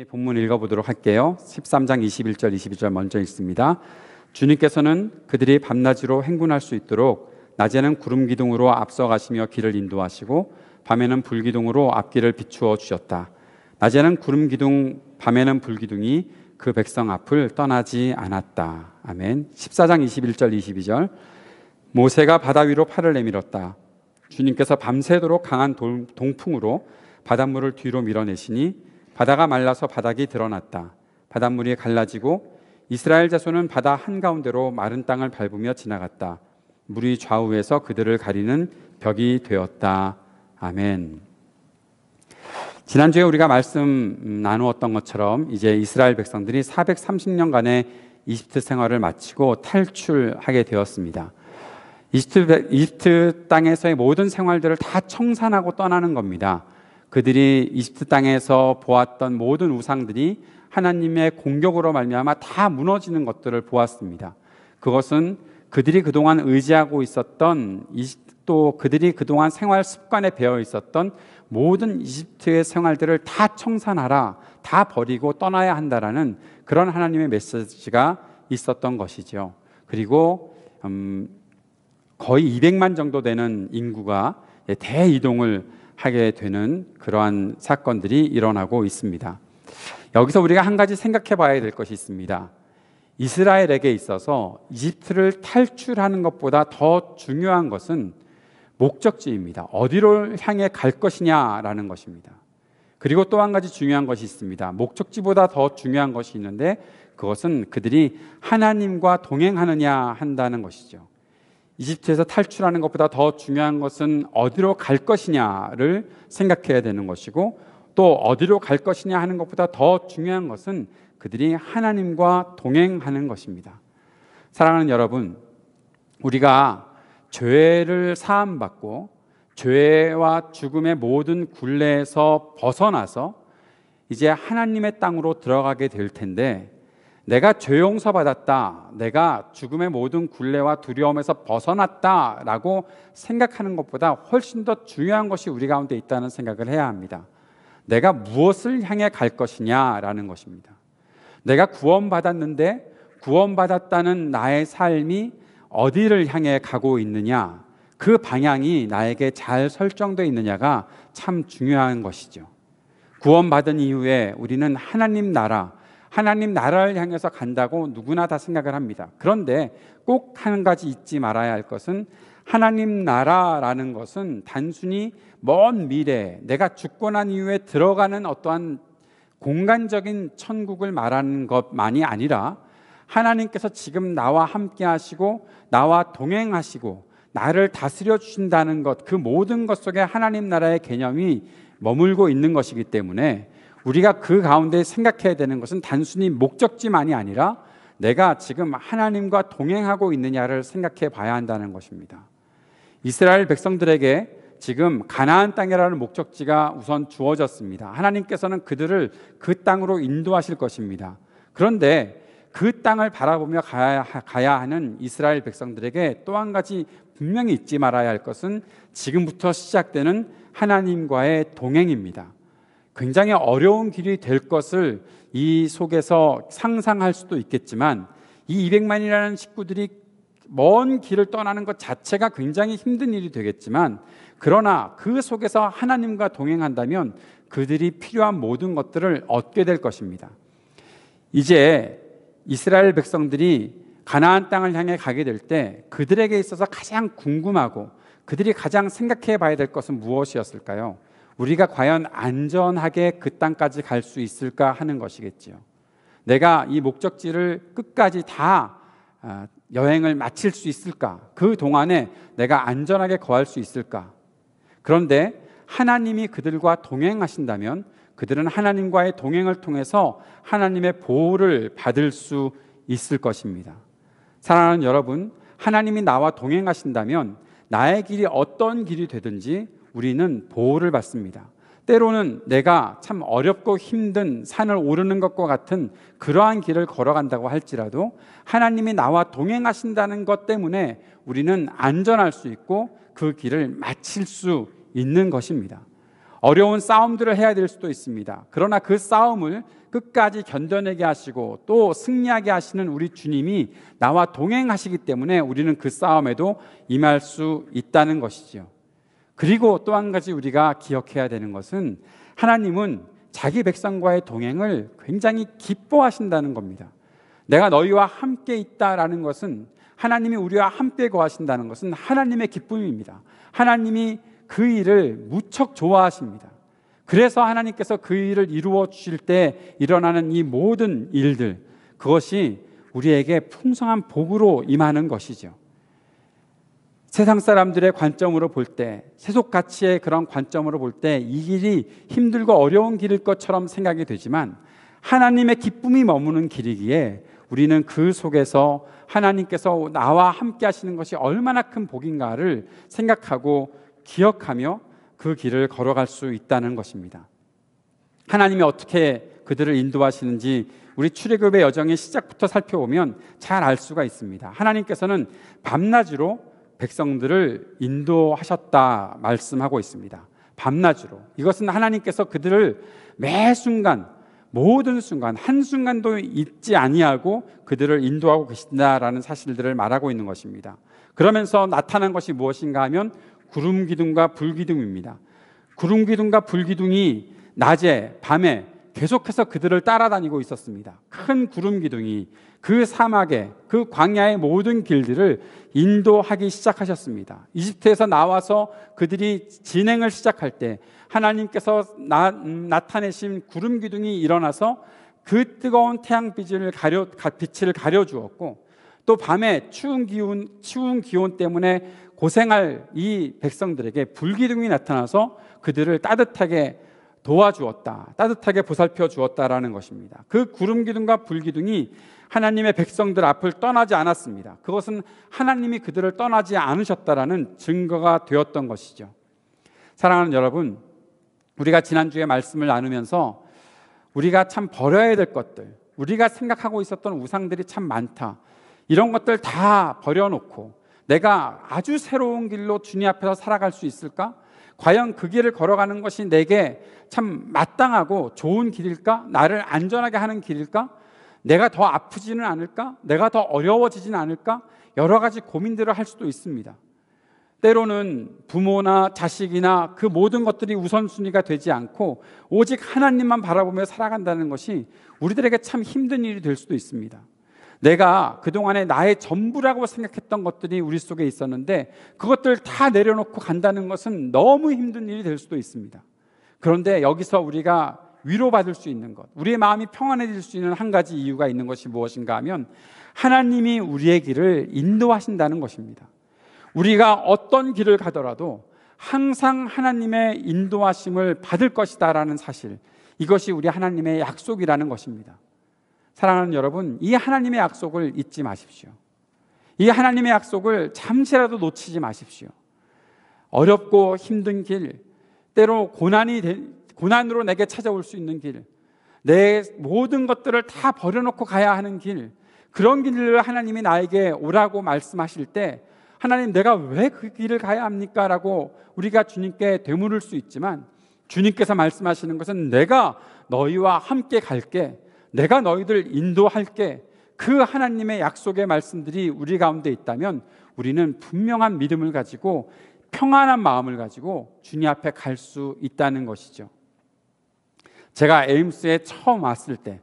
본문 읽어보도록 할게요. 13장 21절 22절 먼저 읽습니다. 주님께서는 그들이 밤낮으로 행군할 수 있도록 낮에는 구름 기둥으로 앞서가시며 길을 인도하시고 밤에는 불 기둥으로 앞길을 비추어 주셨다. 낮에는 구름 기둥, 밤에는 불 기둥이 그 백성 앞을 떠나지 않았다. 아멘. 14장 21절 22절 모세가 바다 위로 팔을 내밀었다. 주님께서 밤새도록 강한 동풍으로 바닷물을 뒤로 밀어내시니 바다가 말라서 바닥이 드러났다. 바닷물이 갈라지고 이스라엘 자손은 바다 한가운데로 마른 땅을 밟으며 지나갔다. 물이 좌우에서 그들을 가리는 벽이 되었다. 아멘. 지난주에 우리가 말씀 나누었던 것처럼 이제 이스라엘 백성들이 430년간의 이집트 생활을 마치고 탈출하게 되었습니다. 이집트 땅에서의 모든 생활들을 다 청산하고 떠나는 겁니다. 그들이 이집트 땅에서 보았던 모든 우상들이 하나님의 공격으로 말미암아 다 무너지는 것들을 보았습니다. 그것은 그들이 그동안 의지하고 있었던 또 그들이 그동안 생활 습관에 배어 있었던 모든 이집트의 생활들을 다 청산하라, 다 버리고 떠나야 한다라는 그런 하나님의 메시지가 있었던 것이죠. 그리고 거의 200만 정도 되는 인구가 대이동을 하게 되는 그러한 사건들이 일어나고 있습니다. 여기서 우리가 한 가지 생각해 봐야 될 것이 있습니다. 이스라엘에게 있어서 이집트를 탈출하는 것보다 더 중요한 것은 목적지입니다. 어디로 향해 갈 것이냐라는 것입니다. 그리고 또 한 가지 중요한 것이 있습니다. 목적지보다 더 중요한 것이 있는데 그것은 그들이 하나님과 동행하느냐 한다는 것이죠. 이집트에서 탈출하는 것보다 더 중요한 것은 어디로 갈 것이냐를 생각해야 되는 것이고, 또 어디로 갈 것이냐 하는 것보다 더 중요한 것은 그들이 하나님과 동행하는 것입니다. 사랑하는 여러분, 우리가 죄를 사함받고 죄와 죽음의 모든 굴레에서 벗어나서 이제 하나님의 땅으로 들어가게 될 텐데, 내가 죄 용서받았다, 내가 죽음의 모든 굴레와 두려움에서 벗어났다라고 생각하는 것보다 훨씬 더 중요한 것이 우리 가운데 있다는 생각을 해야 합니다. 내가 무엇을 향해 갈 것이냐라는 것입니다. 내가 구원받았는데 구원받았다는 나의 삶이 어디를 향해 가고 있느냐, 그 방향이 나에게 잘 설정되어 있느냐가 참 중요한 것이죠. 구원받은 이후에 우리는 하나님 나라를 향해서 간다고 누구나 다 생각을 합니다. 그런데 꼭 한 가지 잊지 말아야 할 것은, 하나님 나라라는 것은 단순히 먼 미래, 내가 죽고 난 이후에 들어가는 어떠한 공간적인 천국을 말하는 것만이 아니라, 하나님께서 지금 나와 함께 하시고 나와 동행하시고 나를 다스려 주신다는 것, 그 모든 것 속에 하나님 나라의 개념이 머물고 있는 것이기 때문에 우리가 그 가운데 생각해야 되는 것은 단순히 목적지만이 아니라 내가 지금 하나님과 동행하고 있느냐를 생각해 봐야 한다는 것입니다. 이스라엘 백성들에게 지금 가나안 땅이라는 목적지가 우선 주어졌습니다. 하나님께서는 그들을 그 땅으로 인도하실 것입니다. 그런데 그 땅을 바라보며 가야 하는 이스라엘 백성들에게 또 한 가지 분명히 잊지 말아야 할 것은 지금부터 시작되는 하나님과의 동행입니다. 굉장히 어려운 길이 될 것을 이 속에서 상상할 수도 있겠지만, 이 200만이라는 식구들이 먼 길을 떠나는 것 자체가 굉장히 힘든 일이 되겠지만, 그러나 그 속에서 하나님과 동행한다면 그들이 필요한 모든 것들을 얻게 될 것입니다. 이제 이스라엘 백성들이 가나안 땅을 향해 가게 될 때 그들에게 있어서 가장 궁금하고 그들이 가장 생각해 봐야 될 것은 무엇이었을까요? 우리가 과연 안전하게 그 땅까지 갈 수 있을까 하는 것이겠지요. 내가 이 목적지를 끝까지 다 여행을 마칠 수 있을까? 그 동안에 내가 안전하게 거할 수 있을까? 그런데 하나님이 그들과 동행하신다면 그들은 하나님과의 동행을 통해서 하나님의 보호를 받을 수 있을 것입니다. 사랑하는 여러분, 하나님이 나와 동행하신다면 나의 길이 어떤 길이 되든지 우리는 보호를 받습니다. 때로는 내가 참 어렵고 힘든 산을 오르는 것과 같은 그러한 길을 걸어간다고 할지라도 하나님이 나와 동행하신다는 것 때문에 우리는 안전할 수 있고 그 길을 마칠 수 있는 것입니다. 어려운 싸움들을 해야 될 수도 있습니다. 그러나 그 싸움을 끝까지 견뎌내게 하시고 또 승리하게 하시는 우리 주님이 나와 동행하시기 때문에 우리는 그 싸움에도 임할 수 있다는 것이죠. 그리고 또 한 가지 우리가 기억해야 되는 것은 하나님은 자기 백성과의 동행을 굉장히 기뻐하신다는 겁니다. 내가 너희와 함께 있다라는 것은, 하나님이 우리와 함께 거하신다는 것은 하나님의 기쁨입니다. 하나님이 그 일을 무척 좋아하십니다. 그래서 하나님께서 그 일을 이루어 주실 때 일어나는 이 모든 일들, 그것이 우리에게 풍성한 복으로 임하는 것이죠. 세상 사람들의 관점으로 볼 때, 세속 가치의 그런 관점으로 볼 때 이 길이 힘들고 어려운 길일 것처럼 생각이 되지만 하나님의 기쁨이 머무는 길이기에 우리는 그 속에서 하나님께서 나와 함께 하시는 것이 얼마나 큰 복인가를 생각하고 기억하며 그 길을 걸어갈 수 있다는 것입니다. 하나님이 어떻게 그들을 인도하시는지 우리 출애굽의 여정의 시작부터 살펴보면 잘 알 수가 있습니다. 하나님께서는 밤낮으로 백성들을 인도하셨다 말씀하고 있습니다. 밤낮으로. 이것은 하나님께서 그들을 매 순간, 모든 순간, 한순간도 잊지 아니하고 그들을 인도하고 계신다라는 사실들을 말하고 있는 것입니다. 그러면서 나타난 것이 무엇인가 하면 구름 기둥과 불 기둥입니다. 구름 기둥과 불 기둥이 낮에, 밤에 계속해서 그들을 따라다니고 있었습니다. 큰 구름 기둥이 그 사막에, 그 광야의 모든 길들을 인도하기 시작하셨습니다. 이집트에서 나와서 그들이 진행을 시작할 때 하나님께서 나타내신 구름 기둥이 일어나서 그 뜨거운 태양빛을 빛을 가려주었고, 또 밤에 추운 기온 때문에 고생할 이 백성들에게 불기둥이 나타나서 그들을 따뜻하게 도와주었다, 따뜻하게 보살펴 주었다라는 것입니다. 그 구름 기둥과 불 기둥이 하나님의 백성들 앞을 떠나지 않았습니다. 그것은 하나님이 그들을 떠나지 않으셨다라는 증거가 되었던 것이죠. 사랑하는 여러분, 우리가 지난주에 말씀을 나누면서 우리가 참 버려야 될 것들, 우리가 생각하고 있었던 우상들이 참 많다, 이런 것들 다 버려놓고 내가 아주 새로운 길로 주님 앞에서 살아갈 수 있을까? 과연 그 길을 걸어가는 것이 내게 참 마땅하고 좋은 길일까? 나를 안전하게 하는 길일까? 내가 더 아프지는 않을까? 내가 더 어려워지지는 않을까? 여러 가지 고민들을 할 수도 있습니다. 때로는 부모나 자식이나 그 모든 것들이 우선순위가 되지 않고 오직 하나님만 바라보며 살아간다는 것이 우리들에게 참 힘든 일이 될 수도 있습니다. 내가 그동안에 나의 전부라고 생각했던 것들이 우리 속에 있었는데 그것들 다 내려놓고 간다는 것은 너무 힘든 일이 될 수도 있습니다. 그런데 여기서 우리가 위로받을 수 있는 것, 우리의 마음이 평안해질 수 있는 한 가지 이유가 있는 것이 무엇인가 하면 하나님이 우리의 길을 인도하신다는 것입니다. 우리가 어떤 길을 가더라도 항상 하나님의 인도하심을 받을 것이다라는 사실, 이것이 우리 하나님의 약속이라는 것입니다. 사랑하는 여러분, 이 하나님의 약속을 잊지 마십시오. 이 하나님의 약속을 잠시라도 놓치지 마십시오. 어렵고 힘든 길, 때로 고난으로 내게 찾아올 수 있는 길, 내 모든 것들을 다 버려놓고 가야 하는 길, 그런 길을 하나님이 나에게 오라고 말씀하실 때 하나님, 내가 왜 그 길을 가야 합니까? 라고 우리가 주님께 되물을 수 있지만 주님께서 말씀하시는 것은 내가 너희와 함께 갈게, 내가 너희들 인도할게, 그 하나님의 약속의 말씀들이 우리 가운데 있다면 우리는 분명한 믿음을 가지고 평안한 마음을 가지고 주님 앞에 갈 수 있다는 것이죠. 제가 에임스에 처음 왔을 때,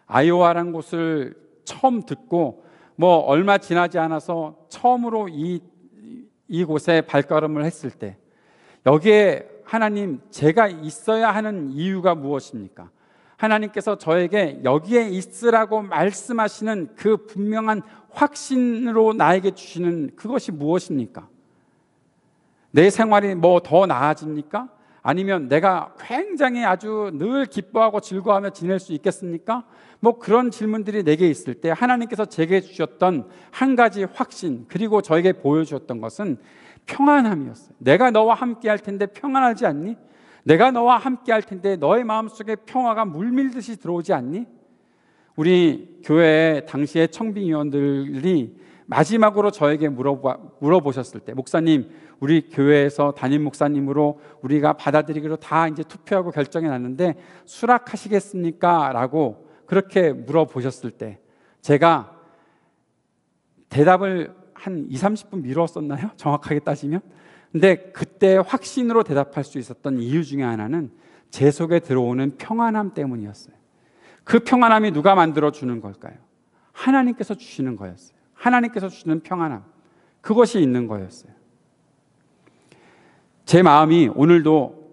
아이오와라는 곳을 처음 듣고 얼마 지나지 않아서 처음으로 이곳에 발걸음을 했을 때, 여기에 하나님, 제가 있어야 하는 이유가 무엇입니까? 하나님께서 저에게 여기에 있으라고 말씀하시는 그 분명한 확신으로 나에게 주시는 그것이 무엇입니까? 내 생활이 더 나아집니까? 아니면 내가 굉장히 아주 늘 기뻐하고 즐거워하며 지낼 수 있겠습니까? 그런 질문들이 내게 있을 때 하나님께서 제게 주셨던 한 가지 확신, 그리고 저에게 보여주셨던 것은 평안함이었어요. 내가 너와 함께 할 텐데 평안하지 않니? 내가 너와 함께 할 텐데 너의 마음속에 평화가 물밀듯이 들어오지 않니? 우리 교회 당시의 청빙위원들이 마지막으로 저에게 물어보셨을 때, 목사님, 우리 교회에서 담임 목사님으로 우리가 받아들이기로 다 이제 투표하고 결정이 났는데 수락하시겠습니까? 라고 그렇게 물어보셨을 때 제가 대답을 한 20-30분 미뤘었나요? 정확하게 따지면. 근데 그때 확신으로 대답할 수 있었던 이유 중에 하나는 제 속에 들어오는 평안함 때문이었어요. 그 평안함이 누가 만들어 주는 걸까요? 하나님께서 주시는 거였어요. 하나님께서 주시는 평안함, 그것이 있는 거였어요. 제 마음이 오늘도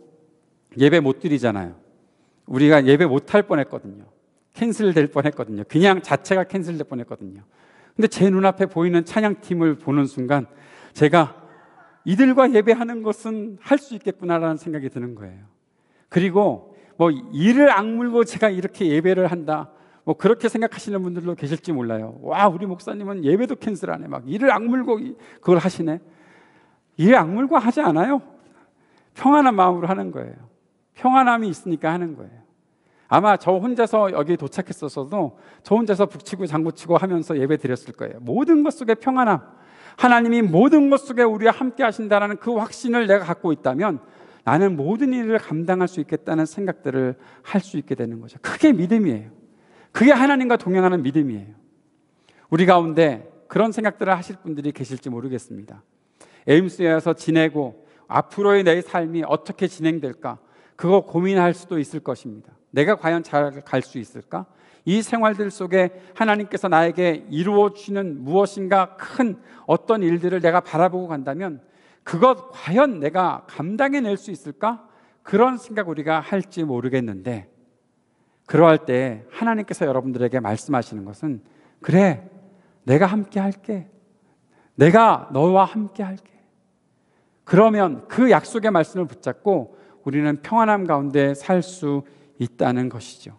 예배 못 드리잖아요. 우리가 예배 못 할 뻔했거든요. 캔슬될 뻔했거든요. 그냥 자체가 캔슬될 뻔했거든요. 근데 제 눈앞에 보이는 찬양팀을 보는 순간 제가 이들과 예배하는 것은 할 수 있겠구나라는 생각이 드는 거예요. 그리고 뭐 이를 악물고 제가 이렇게 예배를 한다, 뭐 그렇게 생각하시는 분들도 계실지 몰라요. 와, 우리 목사님은 예배도 캔슬하네, 막 이를 악물고 그걸 하시네. 이를 악물고 하지 않아요. 평안한 마음으로 하는 거예요. 평안함이 있으니까 하는 거예요. 아마 저 혼자서 여기 도착했었어도 저 혼자서 북치고 장구치고 하면서 예배 드렸을 거예요. 모든 것 속에 평안함, 하나님이 모든 것 속에 우리와 함께 하신다는 그 확신을 내가 갖고 있다면 나는 모든 일을 감당할 수 있겠다는 생각들을 할 수 있게 되는 거죠. 그게 믿음이에요. 그게 하나님과 동행하는 믿음이에요. 우리 가운데 그런 생각들을 하실 분들이 계실지 모르겠습니다. 에임스에 와서 지내고 앞으로의 내 삶이 어떻게 진행될까, 그거 고민할 수도 있을 것입니다. 내가 과연 잘 갈 수 있을까? 이 생활들 속에 하나님께서 나에게 이루어 주시는 무엇인가 큰 어떤 일들을 내가 바라보고 간다면 그것 과연 내가 감당해낼 수 있을까? 그런 생각 우리가 할지 모르겠는데, 그러할 때 하나님께서 여러분들에게 말씀하시는 것은, 그래, 내가 함께 할게. 내가 너와 함께 할게. 그러면 그 약속의 말씀을 붙잡고 우리는 평안함 가운데 살 수 있다는 것이죠.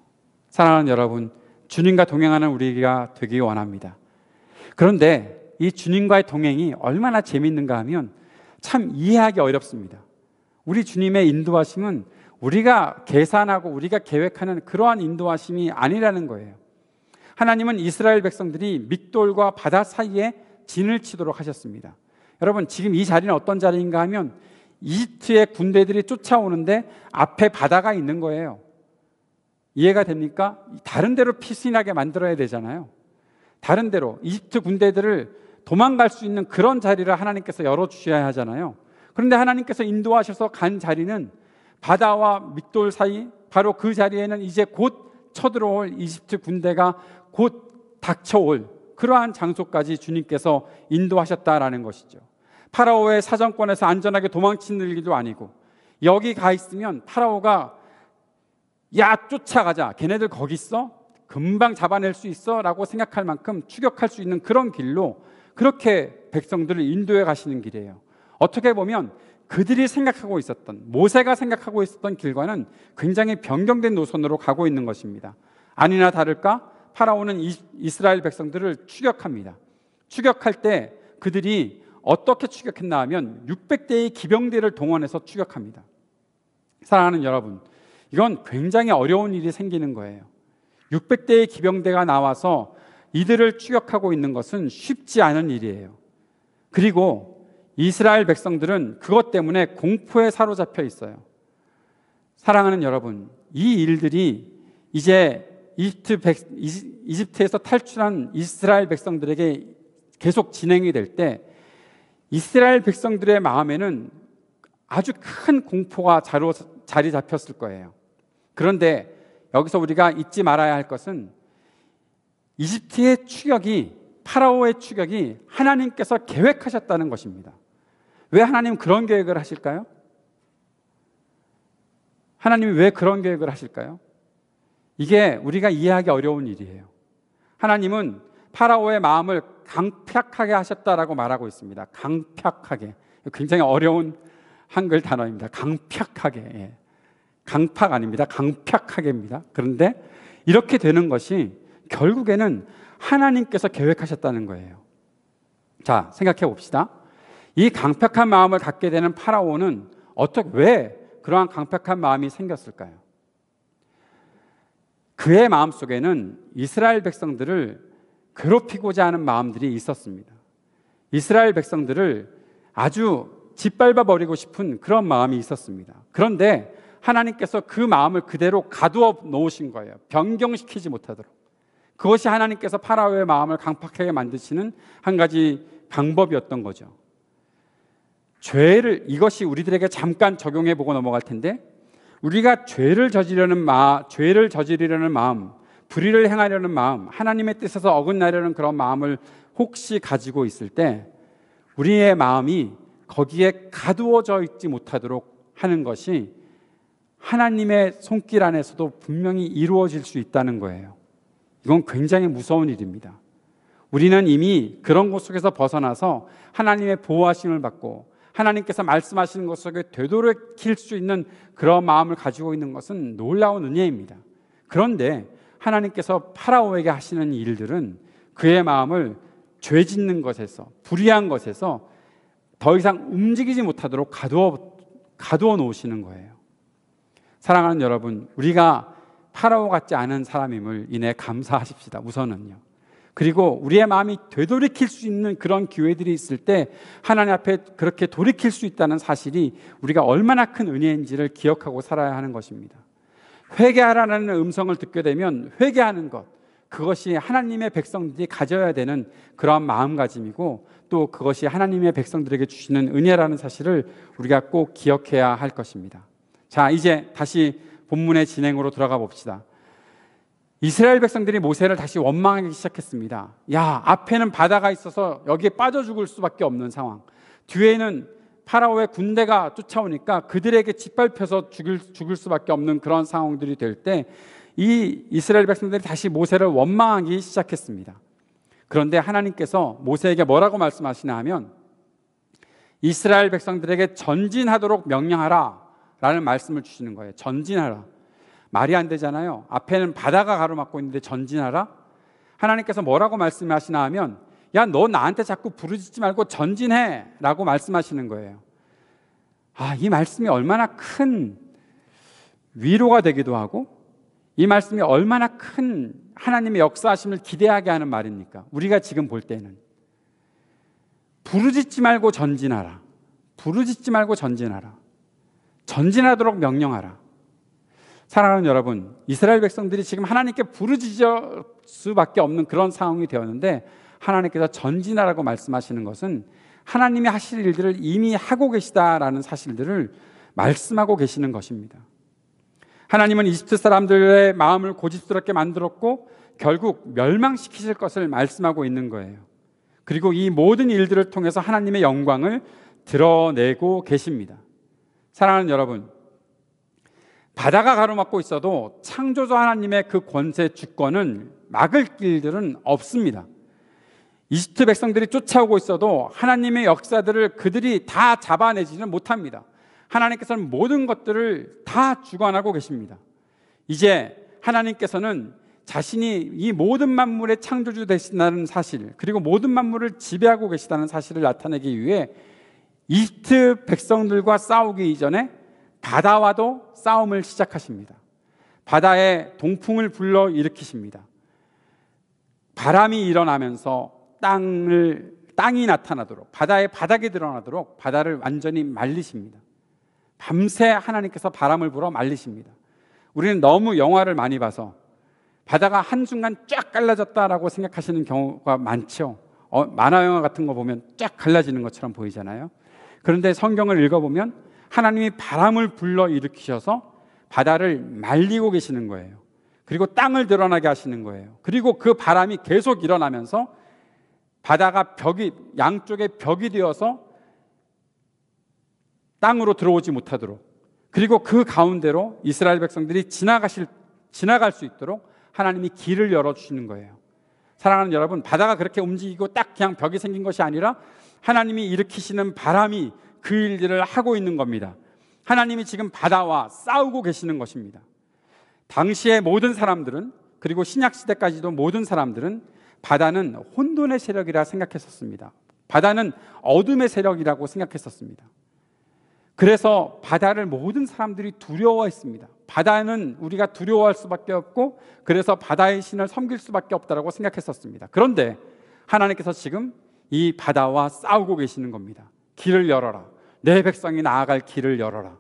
사랑하는 여러분, 주님과 동행하는 우리가 되기 원합니다. 그런데 이 주님과의 동행이 얼마나 재미있는가 하면 참 이해하기 어렵습니다. 우리 주님의 인도하심은 우리가 계산하고 우리가 계획하는 그러한 인도하심이 아니라는 거예요. 하나님은 이스라엘 백성들이 믹돌과 바다 사이에 진을 치도록 하셨습니다. 여러분, 지금 이 자리는 어떤 자리인가 하면 이집트의 군대들이 쫓아오는데 앞에 바다가 있는 거예요. 이해가 됩니까? 다른 데로 피신하게 만들어야 되잖아요. 다른 데로 이집트 군대들을 도망갈 수 있는 그런 자리를 하나님께서 열어주셔야 하잖아요. 그런데 하나님께서 인도하셔서 간 자리는 바다와 믹돌 사이, 바로 그 자리에는 이제 곧 쳐들어올 이집트 군대가 곧 닥쳐올 그러한 장소까지 주님께서 인도하셨다라는 것이죠. 파라오의 사정권에서 안전하게 도망치는 일도 아니고, 여기 가 있으면 파라오가 야, 쫓아가자, 걔네들 거기 있어? 금방 잡아낼 수 있어? 라고 생각할 만큼 추격할 수 있는 그런 길로 그렇게 백성들을 인도해 가시는 길이에요. 어떻게 보면 그들이 생각하고 있었던, 모세가 생각하고 있었던 길과는 굉장히 변경된 노선으로 가고 있는 것입니다. 아니나 다를까 파라오는 이스라엘 백성들을 추격합니다. 추격할 때 그들이 어떻게 추격했나 하면 600대의 기병대를 동원해서 추격합니다. 사랑하는 여러분, 이건 굉장히 어려운 일이 생기는 거예요. 600대의 기병대가 나와서 이들을 추격하고 있는 것은 쉽지 않은 일이에요. 그리고 이스라엘 백성들은 그것 때문에 공포에 사로잡혀 있어요. 사랑하는 여러분, 이 일들이 이제 이집트에서 탈출한 이스라엘 백성들에게 계속 진행이 될 때 이스라엘 백성들의 마음에는 아주 큰 공포가 자리 잡혔을 거예요. 그런데 여기서 우리가 잊지 말아야 할 것은 이집트의 추격이, 파라오의 추격이 하나님께서 계획하셨다는 것입니다. 왜 하나님 그런 계획을 하실까요? 하나님이 왜 그런 계획을 하실까요? 이게 우리가 이해하기 어려운 일이에요. 하나님은 파라오의 마음을 강팍하게 하셨다라고 말하고 있습니다. 강팍하게. 굉장히 어려운 한글 단어입니다. 강팍하게. 예. 강팍 아닙니다. 강팍하게입니다. 그런데 이렇게 되는 것이 결국에는 하나님께서 계획하셨다는 거예요. 자, 생각해 봅시다. 이 강팍한 마음을 갖게 되는 파라오는 왜 그러한 강팍한 마음이 생겼을까요? 그의 마음속에는 이스라엘 백성들을 괴롭히고자 하는 마음들이 있었습니다. 이스라엘 백성들을 아주 짓밟아 버리고 싶은 그런 마음이 있었습니다. 그런데 하나님께서 그 마음을 그대로 가두어 놓으신 거예요. 변경시키지 못하도록. 그것이 하나님께서 파라오의 마음을 강팍하게 만드시는 한 가지 방법이었던 거죠. 이것이 우리들에게 잠깐 적용해 보고 넘어갈 텐데, 우리가 죄를 저지르려는 마음, 불의를 행하려는 마음, 하나님의 뜻에서 어긋나려는 그런 마음을 혹시 가지고 있을 때 우리의 마음이 거기에 가두어져 있지 못하도록 하는 것이 하나님의 손길 안에서도 분명히 이루어질 수 있다는 거예요. 이건 굉장히 무서운 일입니다. 우리는 이미 그런 것 속에서 벗어나서 하나님의 보호하심을 받고 하나님께서 말씀하시는 것 속에 되돌이킬 수 있는 그런 마음을 가지고 있는 것은 놀라운 은혜입니다. 그런데 하나님께서 파라오에게 하시는 일들은 그의 마음을 죄 짓는 것에서, 불의한 것에서 더 이상 움직이지 못하도록 가두어 놓으시는 거예요. 사랑하는 여러분, 우리가 파라오 같지 않은 사람임을 인해 감사하십시다. 우선은요. 그리고 우리의 마음이 되돌이킬 수 있는 그런 기회들이 있을 때 하나님 앞에 그렇게 돌이킬 수 있다는 사실이 우리가 얼마나 큰 은혜인지를 기억하고 살아야 하는 것입니다. 회개하라는 음성을 듣게 되면 회개하는 것, 그것이 하나님의 백성들이 가져야 되는 그러한 마음가짐이고, 또 그것이 하나님의 백성들에게 주시는 은혜라는 사실을 우리가 꼭 기억해야 할 것입니다. 자, 이제 다시 본문의 진행으로 들어가 봅시다. 이스라엘 백성들이 모세를 다시 원망하기 시작했습니다. 야, 앞에는 바다가 있어서 여기에 빠져 죽을 수밖에 없는 상황, 뒤에는 파라오의 군대가 쫓아오니까 그들에게 짓밟혀서 죽을 수밖에 없는 그런 상황들이 될 때 이 이스라엘 백성들이 다시 모세를 원망하기 시작했습니다. 그런데 하나님께서 모세에게 뭐라고 말씀하시나 하면, 이스라엘 백성들에게 전진하도록 명령하라 라는 말씀을 주시는 거예요. 전진하라. 말이 안 되잖아요. 앞에는 바다가 가로막고 있는데 전진하라? 하나님께서 뭐라고 말씀하시나 하면, 야, 너 나한테 자꾸 부르짖지 말고 전진해 라고 말씀하시는 거예요. 이 말씀이 얼마나 큰 위로가 되기도 하고, 이 말씀이 얼마나 큰 하나님의 역사하심을 기대하게 하는 말입니까? 우리가 지금 볼 때는 부르짖지 말고 전진하라. 부르짖지 말고 전진하라. 전진하도록 명령하라. 사랑하는 여러분, 이스라엘 백성들이 지금 하나님께 부르짖을 수밖에 없는 그런 상황이 되었는데, 하나님께서 전진하라고 말씀하시는 것은 하나님이 하실 일들을 이미 하고 계시다라는 사실들을 말씀하고 계시는 것입니다. 하나님은 이집트 사람들의 마음을 고집스럽게 만들었고 결국 멸망시키실 것을 말씀하고 있는 거예요. 그리고 이 모든 일들을 통해서 하나님의 영광을 드러내고 계십니다. 사랑하는 여러분, 바다가 가로막고 있어도 창조주 하나님의 그 권세 주권은 막을 길들은 없습니다. 이집트 백성들이 쫓아오고 있어도 하나님의 역사들을 그들이 다 잡아내지는 못합니다. 하나님께서는 모든 것들을 다 주관하고 계십니다. 이제 하나님께서는 자신이 이 모든 만물의 창조주 되신다는 사실, 그리고 모든 만물을 지배하고 계시다는 사실을 나타내기 위해 이집트 백성들과 싸우기 이전에 바다와도 싸움을 시작하십니다. 바다에 동풍을 불러 일으키십니다. 바람이 일어나면서 땅이 나타나도록, 바다의 바닥이 드러나도록 바다를 완전히 말리십니다. 밤새 하나님께서 바람을 불어 말리십니다. 우리는 너무 영화를 많이 봐서 바다가 한순간 쫙 갈라졌다라고 생각하시는 경우가 많죠. 만화 영화 같은 거 보면 쫙 갈라지는 것처럼 보이잖아요. 그런데 성경을 읽어보면 하나님이 바람을 불러 일으키셔서 바다를 말리고 계시는 거예요. 그리고 땅을 드러나게 하시는 거예요. 그리고 그 바람이 계속 일어나면서 바다가 양쪽에 벽이 되어서 땅으로 들어오지 못하도록, 그리고 그 가운데로 이스라엘 백성들이 지나갈 수 있도록 하나님이 길을 열어주시는 거예요. 사랑하는 여러분, 바다가 그렇게 움직이고 딱 그냥 벽이 생긴 것이 아니라 하나님이 일으키시는 바람이 그 일들을 하고 있는 겁니다. 하나님이 지금 바다와 싸우고 계시는 것입니다. 당시의 모든 사람들은, 그리고 신약시대까지도 모든 사람들은 바다는 혼돈의 세력이라 생각했었습니다. 바다는 어둠의 세력이라고 생각했었습니다. 그래서 바다를 모든 사람들이 두려워했습니다. 바다는 우리가 두려워할 수밖에 없고, 그래서 바다의 신을 섬길 수밖에 없다고 생각했었습니다. 그런데 하나님께서 지금 이 바다와 싸우고 계시는 겁니다. 길을 열어라. 내 백성이 나아갈 길을 열어라.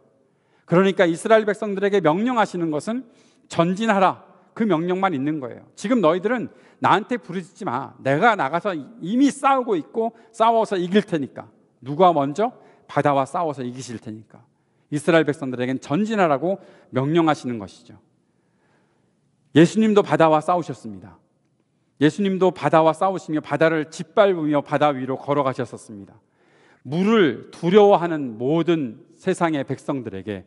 그러니까 이스라엘 백성들에게 명령하시는 것은 전진하라, 그 명령만 있는 거예요. 지금 너희들은 나한테 부르짖지 마. 내가 나가서 이미 싸우고 있고 싸워서 이길 테니까. 누가 먼저? 바다와 싸워서 이기실 테니까. 이스라엘 백성들에겐 전진하라고 명령하시는 것이죠. 예수님도 바다와 싸우셨습니다. 예수님도 바다와 싸우시며 바다를 짓밟으며 바다 위로 걸어가셨었습니다. 물을 두려워하는 모든 세상의 백성들에게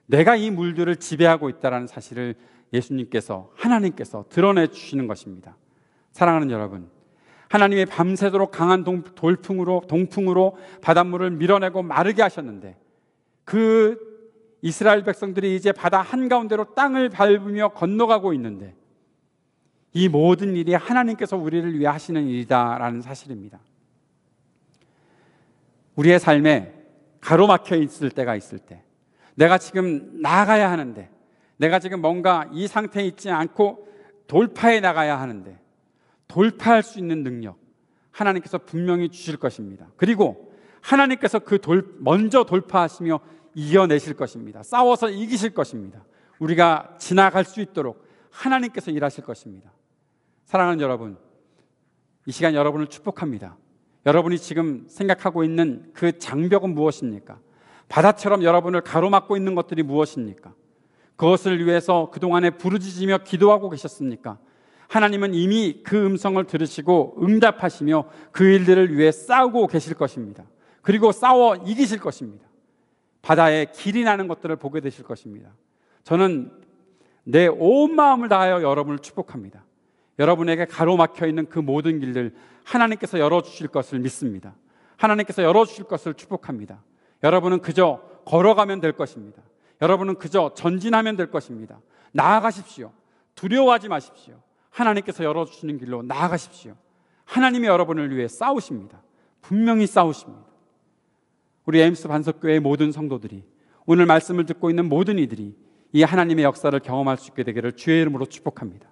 내가 이 물들을 지배하고 있다는 사실을 예수님께서, 하나님께서 드러내 주시는 것입니다. 사랑하는 여러분, 하나님의 밤새도록 강한 동풍으로 바닷물을 밀어내고 마르게 하셨는데, 그 이스라엘 백성들이 이제 바다 한가운데로 땅을 밟으며 건너가고 있는데, 이 모든 일이 하나님께서 우리를 위해 하시는 일이다라는 사실입니다. 우리의 삶에 가로막혀 있을 때가 있을 때, 내가 지금 나아가야 하는데, 내가 지금 뭔가 이 상태에 있지 않고 돌파해 나가야 하는데, 돌파할 수 있는 능력 하나님께서 분명히 주실 것입니다. 그리고 하나님께서 먼저 돌파하시며 이겨내실 것입니다. 싸워서 이기실 것입니다. 우리가 지나갈 수 있도록 하나님께서 일하실 것입니다. 사랑하는 여러분, 이 시간 여러분을 축복합니다. 여러분이 지금 생각하고 있는 그 장벽은 무엇입니까? 바다처럼 여러분을 가로막고 있는 것들이 무엇입니까? 그것을 위해서 그동안에 부르짖으며 기도하고 계셨습니까? 하나님은 이미 그 음성을 들으시고 응답하시며 그 일들을 위해 싸우고 계실 것입니다. 그리고 싸워 이기실 것입니다. 바다에 길이 나는 것들을 보게 되실 것입니다. 저는 내 온 마음을 다하여 여러분을 축복합니다. 여러분에게 가로막혀 있는 그 모든 길들 하나님께서 열어주실 것을 믿습니다. 하나님께서 열어주실 것을 축복합니다. 여러분은 그저 걸어가면 될 것입니다. 여러분은 그저 전진하면 될 것입니다. 나아가십시오. 두려워하지 마십시오. 하나님께서 열어주시는 길로 나아가십시오. 하나님이 여러분을 위해 싸우십니다. 분명히 싸우십니다. 우리 에임스 반석교회의 모든 성도들이, 오늘 말씀을 듣고 있는 모든 이들이 이 하나님의 역사를 경험할 수 있게 되기를 주의 이름으로 축복합니다.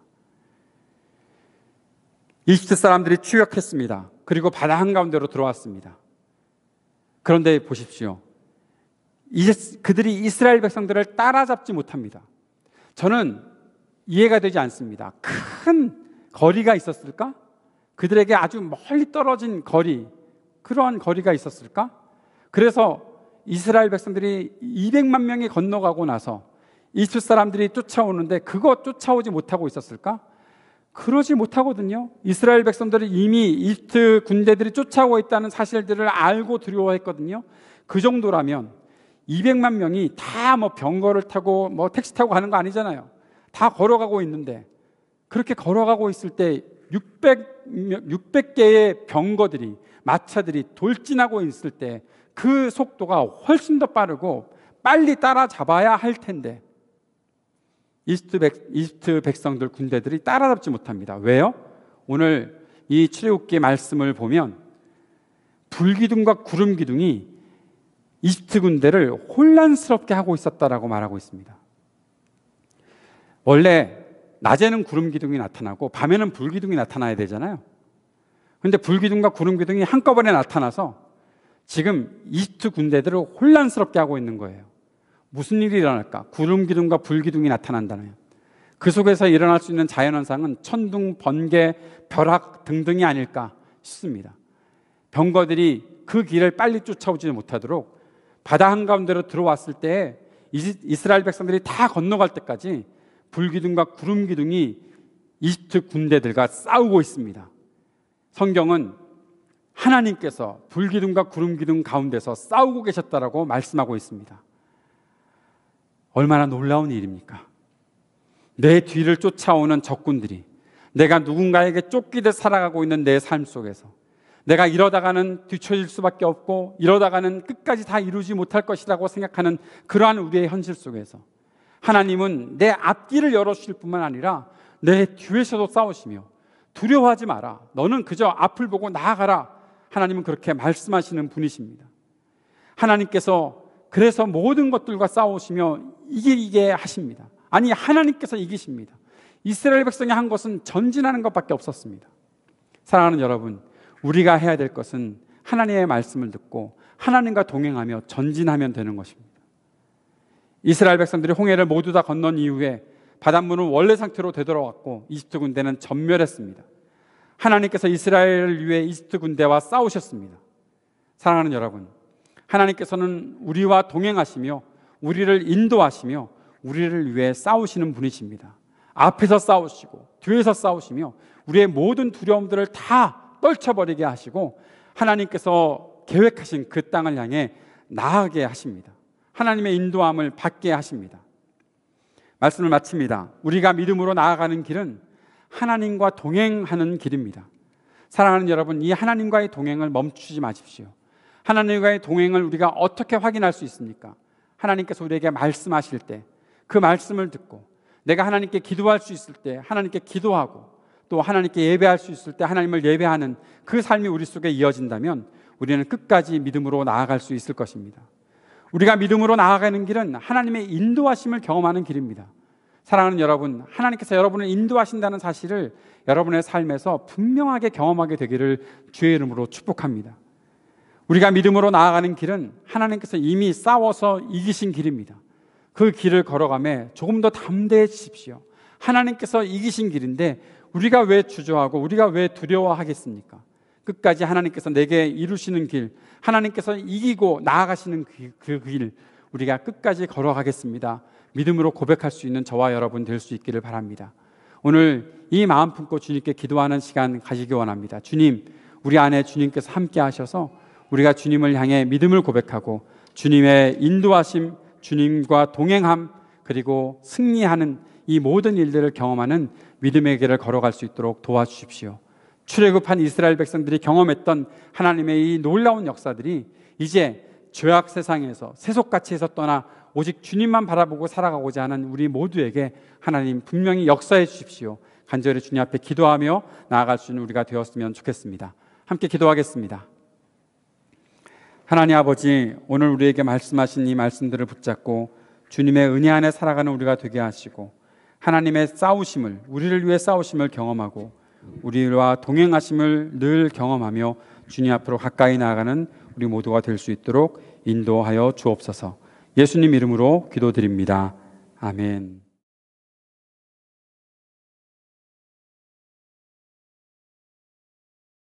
이집트 사람들이 추격했습니다. 그리고 바다 한가운데로 들어왔습니다. 그런데 보십시오. 이제 그들이 이스라엘 백성들을 따라잡지 못합니다. 저는 이해가 되지 않습니다. 큰 거리가 있었을까? 그들에게 아주 멀리 떨어진 거리, 그러한 거리가 있었을까? 그래서 이스라엘 백성들이 200만 명이 건너가고 나서 이집트 사람들이 쫓아오는데 그거 쫓아오지 못하고 있었을까? 그러지 못하거든요. 이스라엘 백성들이 이미 이집트 군대들이 쫓아오고 있다는 사실들을 알고 두려워했거든요. 그 정도라면 200만 명이 다 병거를 타고 택시 타고 가는 거 아니잖아요. 다 걸어가고 있는데, 그렇게 걸어가고 있을 때 600개의 병거들이, 마차들이 돌진하고 있을 때 그 속도가 훨씬 더 빠르고 빨리 따라잡아야 할 텐데 이집트 백성들 군대들이 따라잡지 못합니다. 왜요? 오늘 이 출애굽기 말씀을 보면 불기둥과 구름기둥이 이집트 군대를 혼란스럽게 하고 있었다라고 말하고 있습니다. 원래 낮에는 구름기둥이 나타나고 밤에는 불기둥이 나타나야 되잖아요. 그런데 불기둥과 구름기둥이 한꺼번에 나타나서 지금 이집트 군대들을 혼란스럽게 하고 있는 거예요. 무슨 일이 일어날까? 구름기둥과 불기둥이 나타난다면 그 속에서 일어날 수 있는 자연현상은 천둥, 번개, 벼락 등등이 아닐까 싶습니다. 병거들이 그 길을 빨리 쫓아오지 못하도록 바다 한가운데로 들어왔을 때 이스라엘 백성들이 다 건너갈 때까지 불기둥과 구름기둥이 이집트 군대들과 싸우고 있습니다. 성경은 하나님께서 불기둥과 구름기둥 가운데서 싸우고 계셨다라고 말씀하고 있습니다. 얼마나 놀라운 일입니까? 내 뒤를 쫓아오는 적군들이, 내가 누군가에게 쫓기듯 살아가고 있는 내 삶 속에서 내가 이러다가는 뒤처질 수밖에 없고 이러다가는 끝까지 다 이루지 못할 것이라고 생각하는 그러한 우리의 현실 속에서 하나님은 내 앞길을 열어주실 뿐만 아니라 내 뒤에서도 싸우시며 두려워하지 마라, 너는 그저 앞을 보고 나아가라, 하나님은 그렇게 말씀하시는 분이십니다. 하나님께서 그래서 모든 것들과 싸우시며 이기게 하십니다. 아니, 하나님께서 이기십니다. 이스라엘 백성이 한 것은 전진하는 것밖에 없었습니다. 사랑하는 여러분, 우리가 해야 될 것은 하나님의 말씀을 듣고 하나님과 동행하며 전진하면 되는 것입니다. 이스라엘 백성들이 홍해를 모두 다 건넌 이후에 바닷물은 원래 상태로 되돌아왔고 이집트 군대는 전멸했습니다. 하나님께서 이스라엘을 위해 이집트 군대와 싸우셨습니다. 사랑하는 여러분, 하나님께서는 우리와 동행하시며 우리를 인도하시며 우리를 위해 싸우시는 분이십니다. 앞에서 싸우시고 뒤에서 싸우시며 우리의 모든 두려움들을 다 떨쳐버리게 하시고 하나님께서 계획하신 그 땅을 향해 나아가게 하십니다. 하나님의 인도함을 받게 하십니다. 말씀을 마칩니다. 우리가 믿음으로 나아가는 길은 하나님과 동행하는 길입니다. 사랑하는 여러분, 이 하나님과의 동행을 멈추지 마십시오. 하나님과의 동행을 우리가 어떻게 확인할 수 있습니까? 하나님께서 우리에게 말씀하실 때 그 말씀을 듣고 내가 하나님께 기도할 수 있을 때 하나님께 기도하고 또 하나님께 예배할 수 있을 때 하나님을 예배하는 그 삶이 우리 속에 이어진다면 우리는 끝까지 믿음으로 나아갈 수 있을 것입니다. 우리가 믿음으로 나아가는 길은 하나님의 인도하심을 경험하는 길입니다. 사랑하는 여러분, 하나님께서 여러분을 인도하신다는 사실을 여러분의 삶에서 분명하게 경험하게 되기를 주의 이름으로 축복합니다. 우리가 믿음으로 나아가는 길은 하나님께서 이미 싸워서 이기신 길입니다. 그 길을 걸어가며 조금 더 담대해지십시오. 하나님께서 이기신 길인데 우리가 왜 주저하고 우리가 왜 두려워하겠습니까? 끝까지 하나님께서 내게 이루시는 길, 하나님께서 이기고 나아가시는 그 길 우리가 끝까지 걸어가겠습니다. 믿음으로 고백할 수 있는 저와 여러분 될 수 있기를 바랍니다. 오늘 이 마음 품고 주님께 기도하는 시간 가지기 원합니다. 주님, 우리 안에 주님께서 함께 하셔서 우리가 주님을 향해 믿음을 고백하고 주님의 인도하심, 주님과 동행함, 그리고 승리하는 이 모든 일들을 경험하는 믿음의 길을 걸어갈 수 있도록 도와주십시오. 출애굽한 이스라엘 백성들이 경험했던 하나님의 이 놀라운 역사들이 이제 죄악 세상에서 세속가치에서 떠나 오직 주님만 바라보고 살아가고자 하는 우리 모두에게 하나님 분명히 역사해 주십시오. 간절히 주님 앞에 기도하며 나아갈 수 있는 우리가 되었으면 좋겠습니다. 함께 기도하겠습니다. 하나님 아버지, 오늘 우리에게 말씀하신 이 말씀들을 붙잡고 주님의 은혜 안에 살아가는 우리가 되게 하시고 하나님의 싸우심을, 우리를 위해 싸우심을 경험하고 우리와 동행하심을 늘 경험하며 주님 앞으로 가까이 나아가는 우리 모두가 될 수 있도록 인도하여 주옵소서. 예수님 이름으로 기도드립니다. 아멘.